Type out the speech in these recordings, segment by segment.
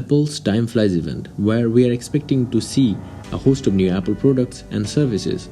Apple's Time Flies event, where we are expecting to see a host of new Apple products and services.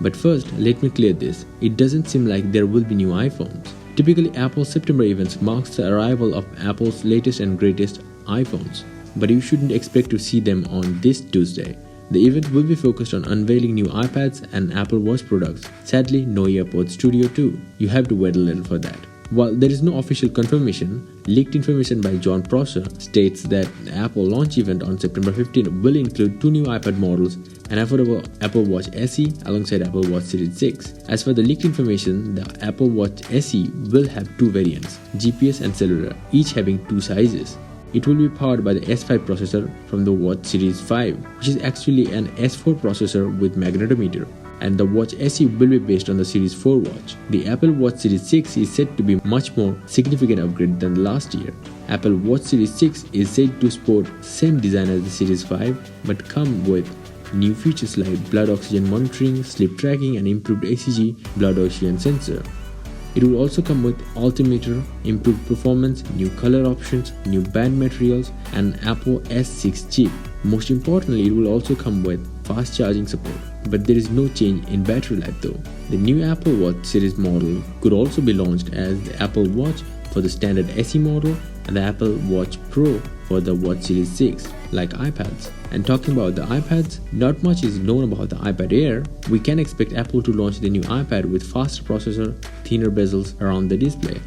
But first, let me clear this, it doesn't seem like there will be new iPhones. Typically, Apple's September events marks the arrival of Apple's latest and greatest iPhones, but you shouldn't expect to see them on this Tuesday. The event will be focused on unveiling new iPads and Apple Watch products. Sadly, no AirPods Studio 2. You have to wait a little for that. While there is no official confirmation, leaked information by John Prosser states that the Apple launch event on September 15 will include 2 new iPad models and affordable Apple Watch SE alongside Apple Watch Series 6. As for the leaked information, the Apple Watch SE will have 2 variants, GPS and cellular, each having 2 sizes. It will be powered by the S5 processor from the Watch Series 5, which is actually an S4 processor with magnetometer, and the Watch SE will be based on the Series 4 watch. The Apple Watch Series 6 is said to be much more significant upgrade than the last year. Apple Watch Series 6 is said to sport same design as the Series 5 but come with new features like blood oxygen monitoring, sleep tracking and improved ACG blood oxygen sensor. It will also come with altimeter, improved performance, new color options, new band materials and Apple S6 chip. Most importantly, it will also come with fast charging support, but there is no change in battery life though. The new Apple Watch series model could also be launched as the Apple Watch for the standard SE model and the Apple Watch Pro for the Watch Series 6, like iPads. And talking about the iPads, not much is known about the iPad Air. We can expect Apple to launch the new iPad with faster processor, thinner bezels around the display.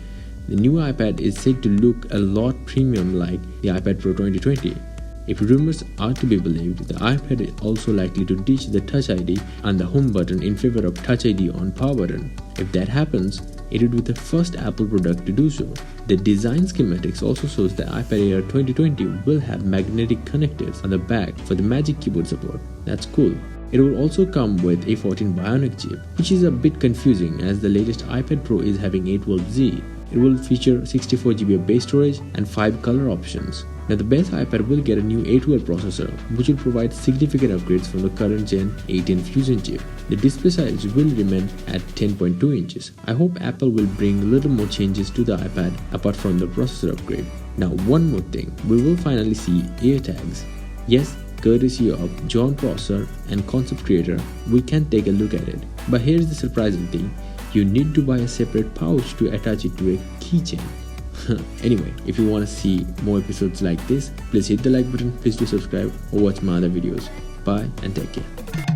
The new iPad is said to look a lot premium like the iPad Pro 2020. If rumors are to be believed, the iPad is also likely to ditch the Touch ID and the Home button in favor of Touch ID on Power button. If that happens, it would be the first Apple product to do so. The design schematics also shows the iPad Air 2020 will have magnetic connectors on the back for the Magic Keyboard support. That's cool. It will also come with a 14 Bionic chip, which is a bit confusing as the latest iPad Pro is having A12Z. It will feature 64GB of base storage and 5 color options. Now the base iPad will get a new A12 processor, which will provide significant upgrades from the current gen A10 Fusion chip. The display size will remain at 10.2 inches. I hope Apple will bring a little more changes to the iPad apart from the processor upgrade. Now one more thing, we will finally see AirTags. Yes, courtesy of John Prosser and concept creator, we can take a look at it. But here's the surprising thing, you need to buy a separate pouch to attach it to a keychain. Anyway, if you want to see more episodes like this, please hit the like button, please do subscribe or watch my other videos. Bye and take care.